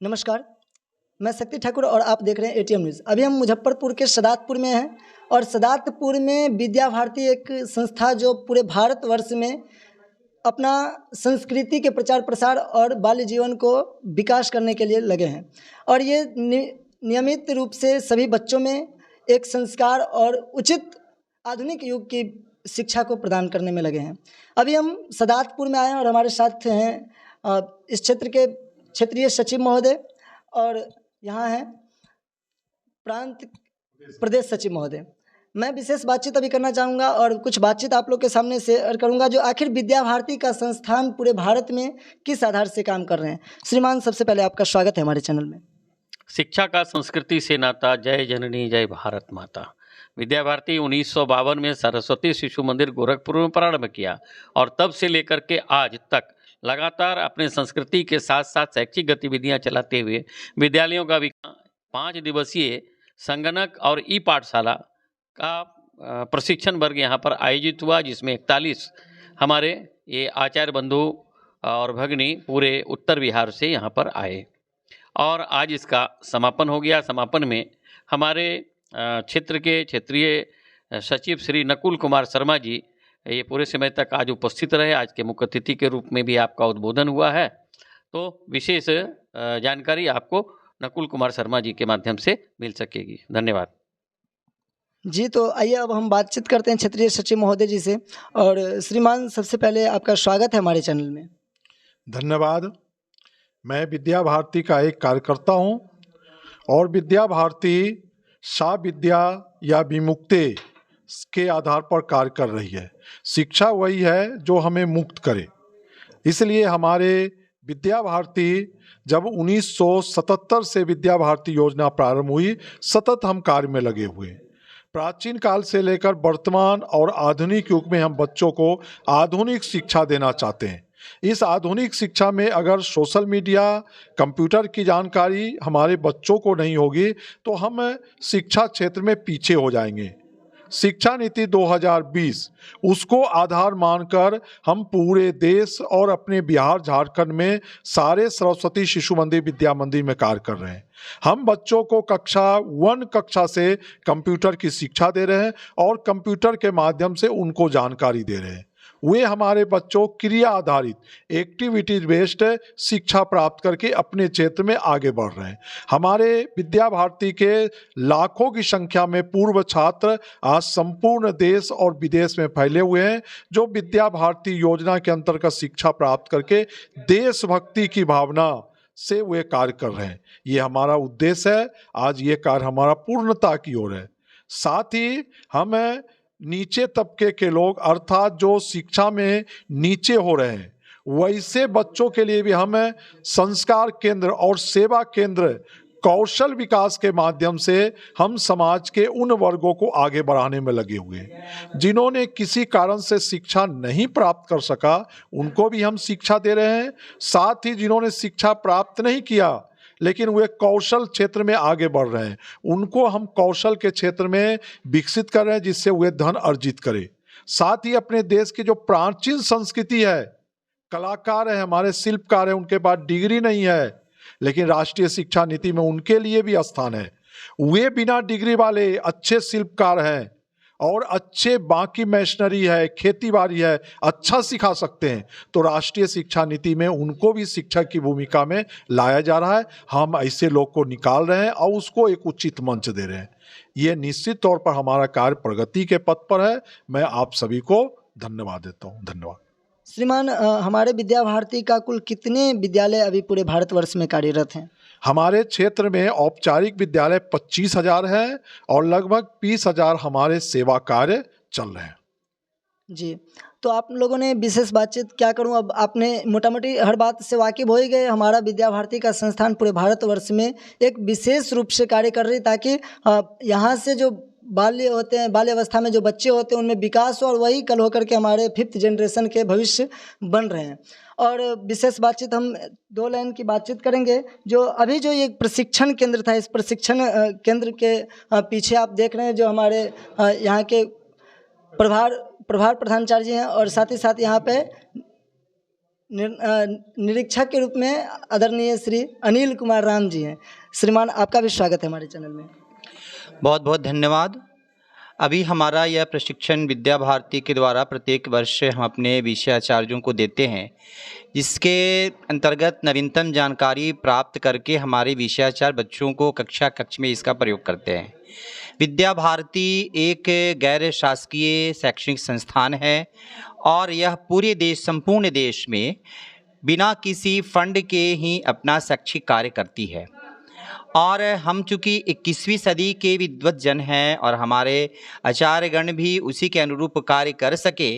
नमस्कार, मैं शक्ति ठाकुर और आप देख रहे हैं एटीएम न्यूज़। अभी हम मुजफ्फरपुर के सदातपुर में हैं और सदातपुर में विद्या भारती एक संस्था जो पूरे भारतवर्ष में अपना संस्कृति के प्रचार प्रसार और बाल्य जीवन को विकास करने के लिए लगे हैं और ये नियमित रूप से सभी बच्चों में एक संस्कार और उचित आधुनिक युग की शिक्षा को प्रदान करने में लगे हैं। अभी हम सदातपुर में आए हैं और हमारे साथ हैं इस क्षेत्र के क्षेत्रीय सचिव महोदय और यहाँ हैं प्रदेश सचिव महोदय। मैं विशेष बातचीत अभी करना चाहूँगा और कुछ बातचीत आप लोग के सामने शेयर करूँगा जो आखिर विद्या भारती का संस्थान पूरे भारत में किस आधार से काम कर रहे हैं। श्रीमान, सबसे पहले आपका स्वागत है हमारे चैनल में। शिक्षा का संस्कृति से नाता, जय जननी जय भारत माता। विद्या भारती 1952 में सरस्वती शिशु मंदिर गोरखपुर में प्रारंभ किया और तब से लेकर के आज तक लगातार अपने संस्कृति के साथ साथ शैक्षिक गतिविधियां चलाते हुए विद्यालयों का भी 5 दिवसीय संगणक और ई पाठशाला का प्रशिक्षण वर्ग यहाँ पर आयोजित हुआ, जिसमें 41 हमारे ये आचार्य बंधु और भगिनी पूरे उत्तर बिहार से यहाँ पर आए और आज इसका समापन हो गया। समापन में हमारे क्षेत्र के क्षेत्रीय सचिव श्री नकुल कुमार शर्मा जी ये पूरे समय तक आज उपस्थित रहे। आज के मुख्य अतिथि के रूप में भी आपका उद्बोधन हुआ है, तो विशेष जानकारी आपको नकुल कुमार शर्मा जी के माध्यम से मिल सकेगी। धन्यवाद जी। तो आइए अब हम बातचीत करते हैं क्षेत्रीय सचिव महोदय जी से। और श्रीमान, सबसे पहले आपका स्वागत है हमारे चैनल में। धन्यवाद। मैं विद्या भारती का एक कार्यकर्ता हूं और विद्या भारती सा विद्या या विमुक्ति के आधार पर कार्य कर रही है। शिक्षा वही है जो हमें मुक्त करे, इसलिए हमारे विद्या भारती जब 1977 से विद्या भारती योजना प्रारंभ हुई, सतत हम कार्य में लगे हुए हैं। प्राचीन काल से लेकर वर्तमान और आधुनिक युग में हम बच्चों को आधुनिक शिक्षा देना चाहते हैं। इस आधुनिक शिक्षा में अगर सोशल मीडिया, कंप्यूटर की जानकारी हमारे बच्चों को नहीं होगी तो हम शिक्षा क्षेत्र में पीछे हो जाएंगे। शिक्षा नीति 2020 उसको आधार मानकर हम पूरे देश और अपने बिहार झारखंड में सारे सरस्वती शिशु मंदिर विद्या मंदिर में कार्य कर रहे हैं। हम बच्चों को कक्षा 1 कक्षा से कंप्यूटर की शिक्षा दे रहे हैं और कंप्यूटर के माध्यम से उनको जानकारी दे रहे हैं। वे हमारे बच्चों क्रिया आधारित एक्टिविटीज बेस्ड शिक्षा प्राप्त करके अपने क्षेत्र में आगे बढ़ रहे हैं। हमारे विद्या भारती के लाखों की संख्या में पूर्व छात्र आज संपूर्ण देश और विदेश में फैले हुए हैं, जो विद्या भारती योजना के अंतर्गत शिक्षा प्राप्त करके देशभक्ति की भावना से वे कार्य कर रहे हैं। ये हमारा उद्देश्य है। आज ये कार्य हमारा पूर्णता की ओर है। साथ ही हम नीचे तबके के लोग अर्थात जो शिक्षा में नीचे हो रहे हैं, वैसे बच्चों के लिए भी हम संस्कार केंद्र और सेवा केंद्र कौशल विकास के माध्यम से हम समाज के उन वर्गों को आगे बढ़ाने में लगे हुए हैं। जिन्होंने किसी कारण से शिक्षा नहीं प्राप्त कर सका, उनको भी हम शिक्षा दे रहे हैं। साथ ही जिन्होंने शिक्षा प्राप्त नहीं किया लेकिन वे कौशल क्षेत्र में आगे बढ़ रहे हैं, उनको हम कौशल के क्षेत्र में विकसित कर रहे हैं, जिससे वे धन अर्जित करें। साथ ही अपने देश की जो प्राचीन संस्कृति है, कलाकार है, हमारे शिल्पकार है, उनके पास डिग्री नहीं है लेकिन राष्ट्रीय शिक्षा नीति में उनके लिए भी स्थान है। वे बिना डिग्री वाले अच्छे शिल्पकार हैं और अच्छे बाकी मशीनरी है, खेतीबाड़ी है, अच्छा सिखा सकते हैं, तो राष्ट्रीय शिक्षा नीति में उनको भी शिक्षक की भूमिका में लाया जा रहा है। हम ऐसे लोग को निकाल रहे हैं और उसको एक उचित मंच दे रहे हैं। ये निश्चित तौर पर हमारा कार्य प्रगति के पथ पर है। मैं आप सभी को धन्यवाद देता हूँ। धन्यवाद। श्रीमान, हमारे विद्या भारती का कुल कितने विद्यालय अभी पूरे भारतवर्ष में कार्यरत हैं? हमारे क्षेत्र में औपचारिक विद्यालय 25,000 है और लगभग 20,000 हमारे सेवा कार्य चल रहे हैं। जी, तो आप लोगों ने विशेष बातचीत क्या करूं, अब आपने मोटा मोटी हर बात से वाकिफ हो ही गए। हमारा विद्या भारती का संस्थान पूरे भारतवर्ष में एक विशेष रूप से कार्य कर रही, ताकि यहाँ से जो बाल्य होते हैं, बाल्यावस्था में जो बच्चे होते हैं, उनमें विकास हो और वही कल होकर के हमारे 5th जनरेशन के भविष्य बन रहे हैं। और विशेष बातचीत हम 2 लाइन की बातचीत करेंगे। जो अभी जो ये प्रशिक्षण केंद्र था, इस प्रशिक्षण केंद्र के पीछे आप देख रहे हैं जो हमारे यहाँ के प्रभार प्रधानाचार्य जी हैं और साथ ही साथ यहाँ पे निरीक्षक के रूप में आदरणीय श्री अनिल कुमार राम जी हैं। श्रीमान, आपका भी स्वागत है हमारे चैनल में। बहुत बहुत धन्यवाद। अभी हमारा यह प्रशिक्षण विद्या भारती के द्वारा प्रत्येक वर्ष हम अपने विषयाचार्यों को देते हैं, जिसके अंतर्गत नवीनतम जानकारी प्राप्त करके हमारे विषयाचार्य बच्चों को कक्ष में इसका प्रयोग करते हैं। विद्या भारती एक गैर शासकीय शैक्षणिक संस्थान है और यह पूरे देश, संपूर्ण देश में बिना किसी फंड के ही अपना शैक्षिक कार्य करती है। और हम चूँकि 21वीं सदी के विद्वत जन हैं और हमारे आचार्यगण भी उसी के अनुरूप कार्य कर सके,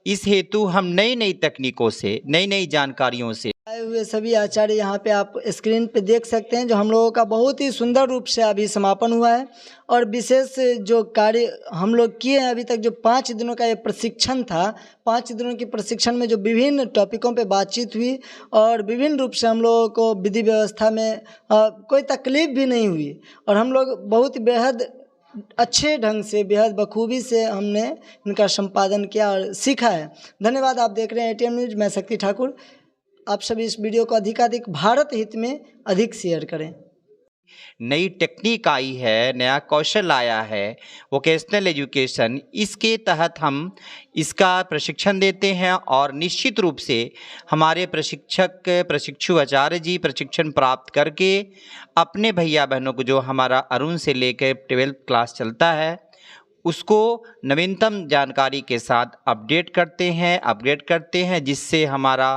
इस हेतु हम नई नई तकनीकों से, नई नई जानकारियों से आए हुए सभी आचार्य यहाँ पे आप स्क्रीन पे देख सकते हैं, जो हम लोगों का बहुत ही सुंदर रूप से अभी समापन हुआ है। और विशेष जो कार्य हम लोग किए हैं अभी तक, जो 5 दिनों का ये प्रशिक्षण था, 5 दिनों के प्रशिक्षण में जो विभिन्न टॉपिकों पे बातचीत हुई और विभिन्न रूप से हम लोगों को विधि व्यवस्था में कोई तकलीफ भी नहीं हुई और हम लोग बहुत बेहद अच्छे ढंग से, बेहद बखूबी से हमने इनका संपादन किया और सीखा है। धन्यवाद। आप देख रहे हैं एटीएम न्यूज़, मैं शक्ति ठाकुर। आप सभी इस वीडियो को अधिकाधिक भारत हित में अधिक शेयर करें। नई टेक्निक आई है, नया कौशल आया है, वोकेशनल एजुकेशन, इसके तहत हम इसका प्रशिक्षण देते हैं और निश्चित रूप से हमारे प्रशिक्षु आचार्य जी प्रशिक्षण प्राप्त करके अपने भैया बहनों को, जो हमारा अरुण से लेकर 12th क्लास चलता है, उसको नवीनतम जानकारी के साथ अपडेट करते हैं, जिससे हमारा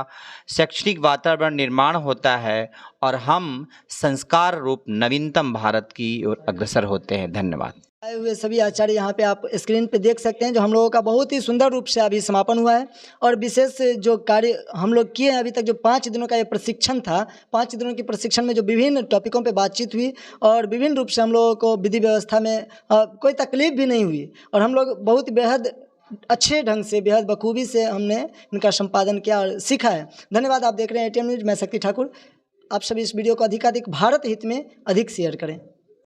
शैक्षणिक वातावरण निर्माण होता है और हम संस्कार रूप नवीनतम भारत की ओर अग्रसर होते हैं। धन्यवाद। आए हुए सभी आचार्य यहाँ पे आप स्क्रीन पे देख सकते हैं, जो हम लोगों का बहुत ही सुंदर रूप से अभी समापन हुआ है। और विशेष जो कार्य हम लोग किए हैं अभी तक, जो 5 दिनों का ये प्रशिक्षण था, 5 दिनों के प्रशिक्षण में जो विभिन्न टॉपिकों पे बातचीत हुई और विभिन्न रूप से हम लोगों को विधि व्यवस्था में कोई तकलीफ भी नहीं हुई और हम लोग बहुत बेहद अच्छे ढंग से, बेहद बखूबी से हमने इनका संपादन किया और सीखा है। धन्यवाद। आप देख रहे हैं एटीएम न्यूज़, मैं शक्ति ठाकुर। आप सभी इस वीडियो को अधिकाधिक भारत हित में अधिक शेयर करें।